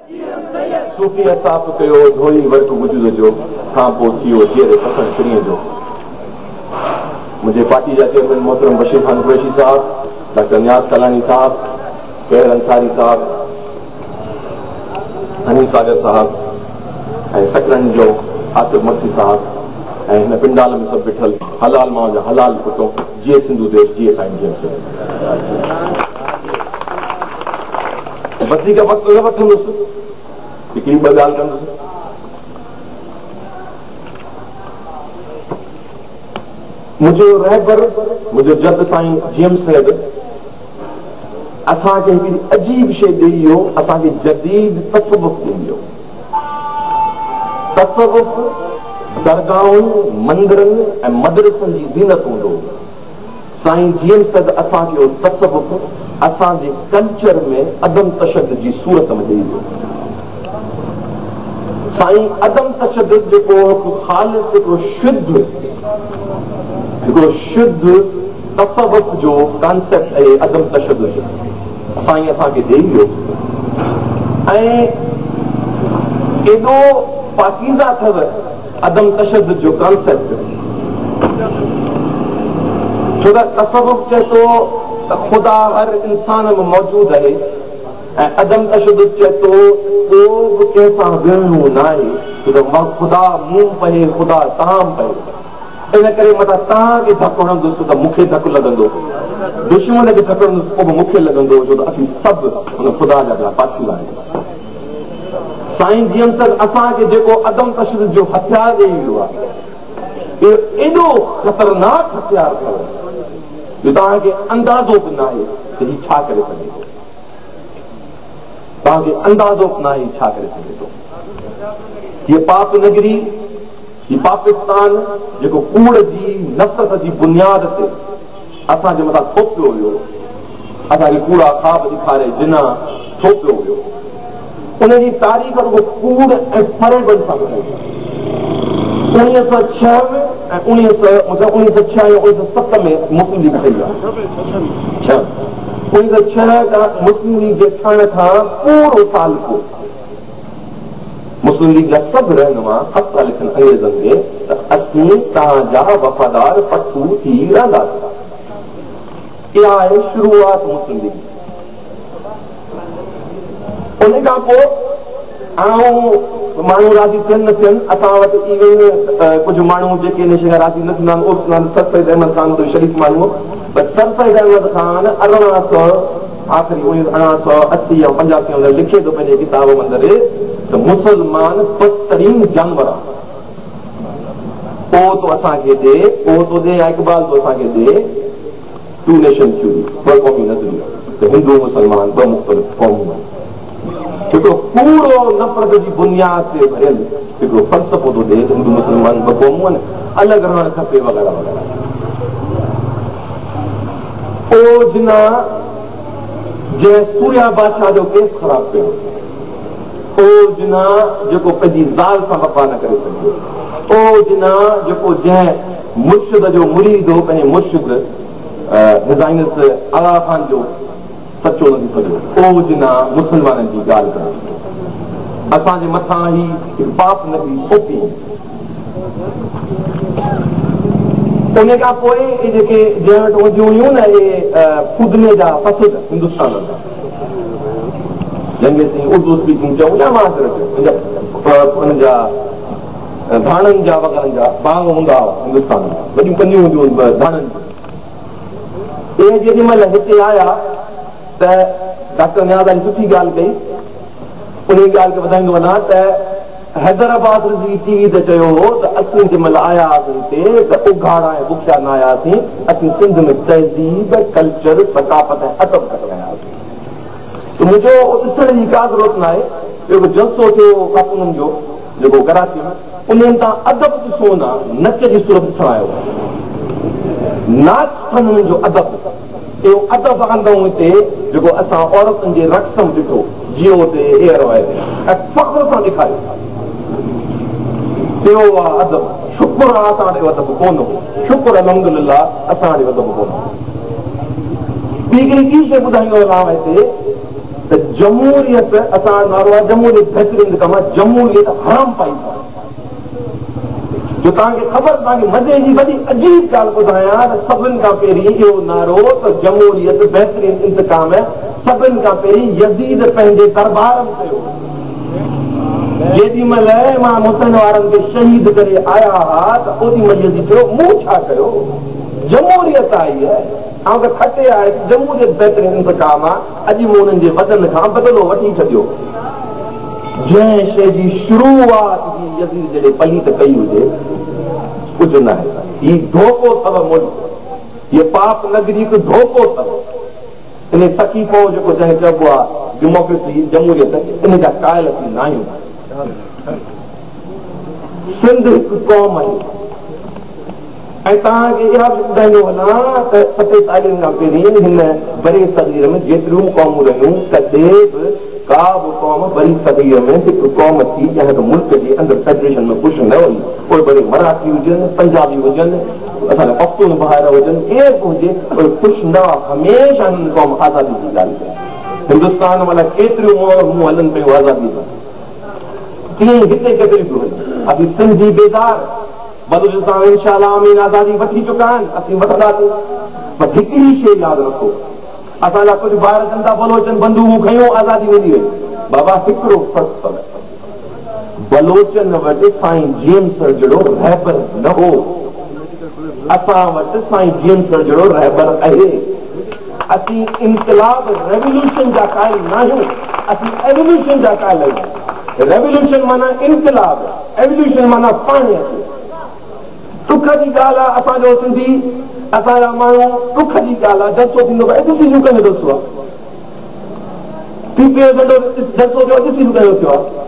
सूफ़ी साफ़ कयो धोई वर्क वजूद जो खां पोइ थियो जेर पसंदि फिरीअ जो। मुंहिंजे पार्टी जा चेयरमैन मोहतरम बशीर खान कुरैशी साहब, डॉक्टर नियाज़ कलानी साहब, कैर अंसारी साहब, हनी सागर साहब ऐं सकरन जो आसिफ मक्सी साहब ऐं हिन पिंडाल में सभु ॿिठल हलाल मां जा हलाल पुटो, जीअं सिंधु देश जीअं साईं जेम्स। वधीक वक़्तु न वठंदुसि, हिकिड़ी ॿ ॻाल्हि कंदुसि। मुंहिंजो रहबर, मुंहिंजो जद साईं जेम्स साहिब असांखे हिकिड़ी अजीब शइ ॾेई वियो, असांखे जदीद तसव्वुफ़ ॾेई वियो। तसव्वुफ़ दरगाहुनि, मंदिरनि ऐं मदरसनि जी ज़ीनत हूंदो। साईं जेम्स साहिब असांखे उहो तसव्वुफ़ असांजे कल्चर में अदम तशद्दुद जी सूरत में ॾेई वियो। साईं अदम तशद्दुद जेको ख़ालिस हिकिड़ो शुद्ध तसव्वुफ़ जो कॉन्सेप्ट आहे, अदम तशद्दुद साईं असांखे ॾेई वियो। ऐं एॾो पाकीज़ा अथव अदम तशद्दुद जो कॉन्सेप्ट, छो त तसव्वुफ़ चए थो त ख़ुदा हर इंसान में मौजूदु आहे ऐं अदम तशद्दुद चए थो को बि कंहिंसां विढ़णो न आहे, छो त ख़ुदा मूं पए, ख़ुदा तव्हां पए। इन करे मथां तव्हांखे धकु हणंदुसि त मूंखे धकु लॻंदो, दुश्मन खे धकु हणंदुसि पोइ बि मूंखे लॻंदो, छो त असीं सभु हुन ख़ुदा जा पाछू आहियूं। साईं जेम्स असांखे जेको अदम तशद्दुद जो हथियार ॾेई वियो आहे, इहो एॾो ख़तरनाक हथियार अथव जो तव्हांखे अंदाज़ो बि न आहे त हीउ छा करे सघे थो। तव्हांखे अंदाज़ो बि न आहे छा करे सघे थो। हीअ पाप नगरी, हीउ पाकिस्तान जेको कूड़ जी नफ़रत जी बुनियाद ते असांजे मथां थोपियो वियो, असांखे कूड़ा ख़्वाब ॾेखारे जिना थोपियो वियो, उनजी तारीख़ रुगो कूड़ ऐं फरेबनि सां ॿुधाई। 1906 में ऐं 1906 या 1907 में मुस्लिम लीग ठही आहे। 1906 खां मुस्लिम लीग जे ठहण खां पूरो साल पोइ मुस्लिम लीग जा सभु रहनुमा ख़त लिखनि अंग्रेज़नि खे त असीं तव्हांजा वफ़ादार पठू थी रहंदासीं। इहा आहे शुरूआत मुस्लिम लीग। उन खां पोइ माण्हू राज़ी थियनि न थियनि, असां वटि इवन कुझु माण्हू जेके इन शइ राज़ी न थींदा आहिनि, सर सैद अहमद ख़ान कोई शरीफ़ माण्हू, पर सर सैद अहमद ख़ान 1880 या 85 में लिखे थो पंहिंजे किताब मंदर त मुसलमान बदतरीन जानवर आहे। पोइ तो असांखे ॾे, पोइ तो ॾे इक़बाल तो असांखे ॾे टू नेशन थ्योरी, ॿ क़ौमी नज़रियो, त हिंदू मुसलमान ॿ मुख़्तलिफ़ क़ौमूं आहिनि। हिकिड़ो पूरो नफ़रत जी बुनियाद ते भरियल हिकिड़ो फ़लसफ़ो थो ॾे, हिंदू मुसलमान ॿ क़ौमूं आहिनि, अलॻि रहणु खपे वग़ैरह वग़ैरह। पोइ जिना जंहिं सूर्या बादशाह जो केस ख़राब कयो, ओ जिना जेको पंहिंजी ज़ाल सां वफ़ा न करे सघियो, ओ जिना जेको जंहिं मुर्शिद जो मुरीद हो पंहिंजे मुर्शिद डिज़ाइनर्स आला खान जो सचो न थी सघियो, ओ जिना मुसलमाननि जी ॻाल्हि करे असांजे मथां ई हिकु पाप नगरी थोपी। उन खां पोइ इहे जेके जंहिं वटि हूंदियूं हुयूं न इहे खुदने जा फसद हिंदुस्तान जा, जंहिंखे असीं उर्दू स्पीकिंग चऊं या उन जा धाणनि जा वग़ैरह जा बाग हूंदा हुआ हिंदुस्तान में, वॾियूं कंदियूं हूंदियूं धाणनि जी। इहे जेॾी महिल हिते आया त डॉक्टर नियाज़ अली सुठी ॻाल्हि कई, उन ॻाल्हि खे वधाईंदो वञा त हैदराबाद जी टीवी ते चयो हो त असीं जंहिं महिल आया हुआसीं हिते त उघाड़ा ऐं बुखिया न आयासीं, असीं सिंध में तहज़ीब, कल्चर, सकाफ़त ऐं अदब खणी आया हुआसीं। मुंहिंजो ॾिसण जी का ज़रूरत न आहे। जेको जलसो थियो ख़ातूननि जो जेको कराची में, उन्हनि तां अदब ॾिसो न, नच जी सूरत ॾिसण आयो, नाच अथनि जो अदब, इहो अदब आंदऊं हिते जेको असां औरतुनि जे रक़्स में ॾिठो जियो ते एयर वाए ऐं फ़ख्र सां ॾेखारियो, इहो आहे अदब। शुक्र आहे असां वटि अदब कोन हो, शुक्र अल्हम्दुलिल्लाह असां वटि अदब कोन हो। ॿी हिकिड़ी ॿी शइ ॿुधाईंदो वञांव हिते त जमहूरियत असां नारो आहे जमहूरियत बहितरीन कमु आहे जमहूरियत हराम पाई जो तव्हांखे ख़बर तव्हांखे मज़े जी वॾी अजीब ॻाल्हि ॿुधायां त सभिनि खां पहिरीं इहो नारो त जमहूरियत बहितरीन इंतकाम आहे सभिनि खां पहिरीं यज़ीद पंहिंजे दरबार में कयो जेॾी महिल इमाम हुसैन वारनि खे शहीद करे आया हुआ त ओॾी महिल यज़ीद चयो मूं छा कयो जमहूरियत आई आहे ऐं त खटे आहे जमहूरियत बहितरीन इंतकाम आहे अॼु मूं हुननि जे वॾनि खां बदिलो वठी छॾियो जंहिं शइ जी शुरूआत बि यज़ीद जॾहिं पलीत कई हुजे कुझु न आहे हीउ धोखो अथव मुल्क हीअ पाप नगरी हिकु धोखो अथव इन सखी पोइ जेको जंहिं चइबो आहे डेमोक्रेसी जमहूरियत इन जा कायल असीं न आहियूं सिंध हिकु क़ौम आहे ऐं तव्हांखे इहा बि ॿुधाईंदो वञा त 47 खां पहिरीं हिन बड़े सदीर में जेतिरियूं क़ौमूं रहियूं कॾहिं बि का बि क़ौम बड़ी सदीअ में हिकु क़ौम थी जंहिं त मुल्क जे अंदरि फेडरेशन में कुझु न हुई कोई वरी मराठी हुजनि पंजाबी हुजनि असांजा पख्तून बहार हुजनि केर बि हुजे कोई ख़ुशि न हमेशह हिन क़ौम आज़ादी जी ॻाल्हि कई हिंदुस्तान महिल केतिरियूं मुंहुं हलनि पियूं आज़ादी सां तीअं हिते केतिरियूं पियूं हलनि असीं सिंधी बेज़ार बलूचिस्तान इंशाअल्लाह आमीन आज़ादी वठी चुका आहिनि असीं वठंदासीं पर हिकिड़ी शइ यादि रखो असांजा कुझु ॿार चवंदा बलोचन बंदूकूं खयूं आज़ादी मिली वई बाबा हिकिड़ो फ़र्क़ु अथव बलोचन वटि साईं जेम्स जहिड़ो रहबर न हो असां वटि साईं जेम्स जहिड़ो रहबर आहे असीं इनकलाब रेवल्यूशन जा कायल न आहियूं असीं एवल्यूशन जा कायल आहियूं रेवल्यूशन माना इनकलाब एवल्यूशन माना पाणी अचे दुख जी ॻाल्हि आहे असांजो सिंधी असांजा माण्हू दुख जी ॻाल्हि आहे जलसो थींदो आहे ॾिसी जो कंहिंजो जलसो आहे पीपीओ जलसो थियो ॾिसी जो कंहिंजो थियो आहे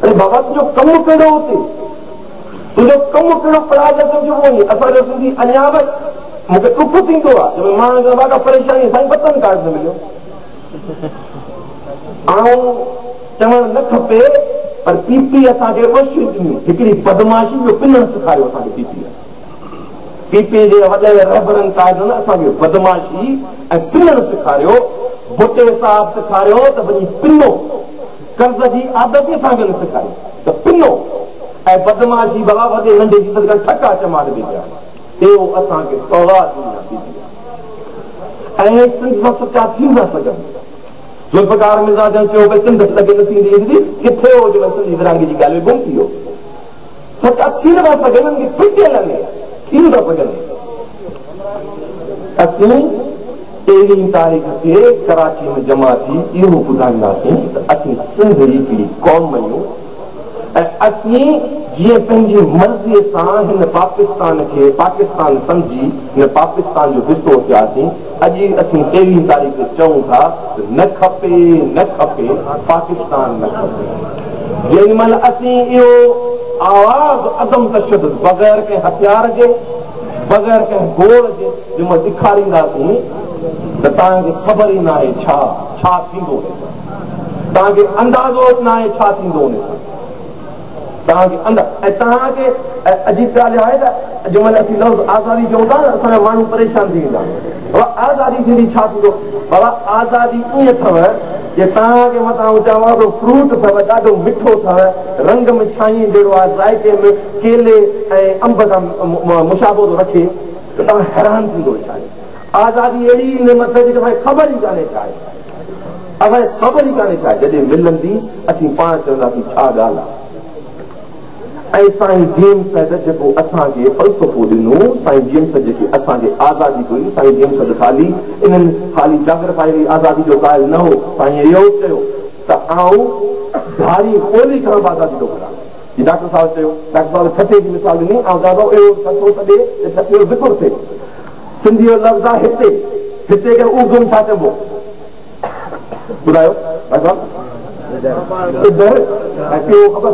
अरे बाबा तुंहिंजो कमु कहिड़ो हुते तुंहिंजो कमु कहिड़ो पढ़ाई सम्झो असांजो सिंधी अञा बि मूंखे दुख थींदो आहे माण्हू ॾाढा परेशानी साईं वतन कार्ड न मिलियो ऐं चवणु न खपे पर पीपी असांखे कोशिशि ॾिनियूं हिकिड़ी बदमाशी जो पिनण सेखारियो असांखे पीपी जे वॾे रहबरनि काइदनि असांखे बदमाशी ऐं पिनण सेखारियो भुटे साहब सेखारियो त वञी पिनो कर्ज़ जी आदत असांखे न सेखारियो त पिनो ऐं बदमाशी बाबा वॾे नंढे जी सदका ठका चमाट बि कया इहो असांखे सौगात ऐं सिंध सां सचा थी न सघनि जुल्फकार मिज़ाज चयो भई सिंध लॻे न थींदी किथे हो जो सिंधी विरहांगे जी ॻाल्हि में गुम थी वियो सचा थी नथा सघनि फिटियल आहिनि थी नथा सघनि असीं 13 तारीख़ ते कराची में जमा थी इहो ॿुधाईंदासीं त असीं सिंध जी हिकिड़ी क़ौम आहियूं ऐं असीं जीअं पंहिंजी मर्ज़ीअ सां हिन पाकिस्तान खे पाकिस्तान सम्झी हिन पाकिस्तान जो हिसो थियासीं अॼु असीं 23 तारीख़ चऊं था न खपे न खपे पाकिस्तान न खपे जेॾी महिल असीं इहो आवाज़ अदम तशद्दुद बग़ैर कंहिं हथियार जे बग़ैर कंहिं गोड़ जे जंहिं महिल ॾेखारींदासीं त तव्हांखे ख़बर ई न आहे छा थींदो हुन सां तव्हांखे अंदाज़ो न आहे छा थींदो हुन सां तव्हांखे ऐं तव्हांखे अजीब ॻाल्हि आहे त जंहिं महिल असीं लफ़्ज़ आज़ादी चऊं था न असांजा माण्हू परेशान थी वेंदा बाबा आज़ादी थींदी छा थींदो बाबा आज़ादी ईअं अथव जे तव्हांखे मथां चवां थो फ्रूट अथव ॾाढो मिठो अथव रंग में छाईं जहिड़ो आहे ज़ाइके में केले ऐं अंब सां मुशाबो थो रखे त तव्हां हैरान थींदो छा आहे आज़ादी अहिड़ी नेमत आहे जेके असांखे ख़बर ई कान्हे छा आहे असांखे ख़बर ई कान्हे छा आहे जॾहिं मिलंदी असीं पाण चवंदासीं छा ॻाल्हि आहे ऐं साईं जेम्स जेको असांखे फ़लसफ़ो ॾिनो साईं जेम्स जेके असांखे आज़ादी हुई साईं जेम्स ख़ाली इन्हनि ख़ाली जाग्रफाई आज़ादी जो कायल न हो साईं इहो चयो त आऊं धारी ॿोली खां बि आज़ादी थो करां जी डॉक्टर साहिबु चयो डॉक्टर साहिब छठे जी मिसाल ॾिनी ऐं दादो अहिड़ो छठो सॾे त छठे जो ज़िक्र थिए सिंधी जो लफ़्ज़ आहे हिते खे उर्दू में छा चइबो ॿुधायो इधर ऐं ख़बर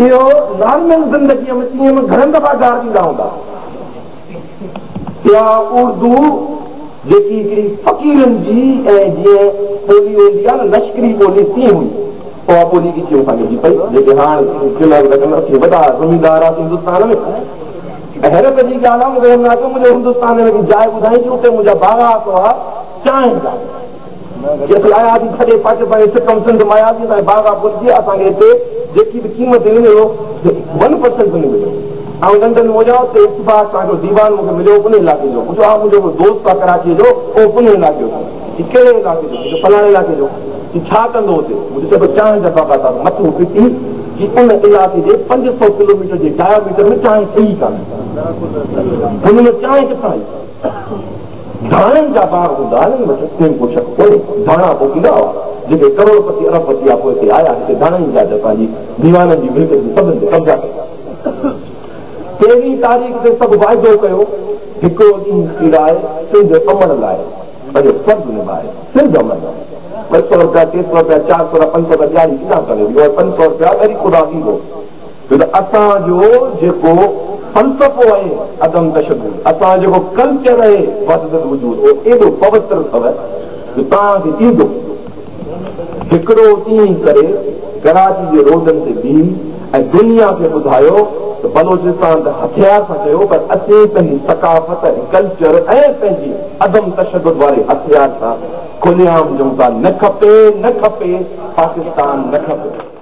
इहो नॉर्मल ज़िंदगीअ में कीअं में घणनि दफ़ा गार ॾींदा हूंदा इहा उर्दू जेकी हिकिड़ी फ़क़ीरनि जी ऐं जीअं ॿोली हूंदी आहे न लश्करी ॿोली तीअं हुई उहा ॿोली की असांखे जी पई जेके हाणे वॾा ज़मीनदार आहे हिंदुस्तान में हैरत जी ॻाल्हि आहे मूंखे हिन मुंहिंजे हिंदुस्तान में जाइ ॿुधाई कि उते मुंहिंजा बागा चांहि जा असीं आयासीं छॾे पट पंहिंजे सिकम सिंध में आयासीं असांजे बागा भुलिजी असांखे हिते जेकी बि क़ीमत मिलियो 1% बि न मिलियो ऐं लंडन में हुजा हुते इत्तिफ़ाक़ तव्हांजो दीवान मूंखे मिलियो उन इलाइक़े जो पुछो मुंहिंजो दोस्त आहे कराची जो उहो उन इलाइक़े जो कहिड़े इलाइक़े जो फलाणे इलाइक़े जो कि छा कंदो हुते मुंहिंजो चइबो चांहि जा बागा था मथूं पिटी कि उन इलाइक़े जे 500 किलोमीटर जे डायमीटर में चांहि ठही कान्हे हुन में चांहि किथां आई धाणनि जा बाग हूंदा आहिनि को शक कोन्हे धाणा पोखींदा हुआ जेके करोड़पति अरबपति आहे पोइ हिते आया हिते धाणनि जा पंहिंजी दीवाननि जी मिल्कियत सभिनि ते कब्ज़ा कया 13 तारीख़ ते सभु वाइदो कयो हिकिड़ो ॾींहुं सिराए सिंध अमन लाइ पंहिंजो फर्ज़ निभाए सिंध अमन लाइ 200 रुपया 300 रुपया 400 500 रुपया ॾियारी किथां करे 500 रुपया वरी ख़ुदा ॾींदो असांजो जेको फलसफ़ो आहे अदम तशद्दुद असांजो जेको कल्चर आहे वहदत वजूद उहो एॾो पवित्र अथव कि तव्हांखे ॾींदो हिकिड़ो ॾींहुं करे कराची जे रोडनि ते बीह ऐं दुनिया खे ॿुधायो त बलोचिस्तान त हथियार सां चयो पर असीं पंहिंजी सकाफ़त ऐं कल्चर ऐं पंहिंजी अदम तशद्दुद वारे हथियार सां खुलियाम चऊं था न खपे पाकिस्तान न खपे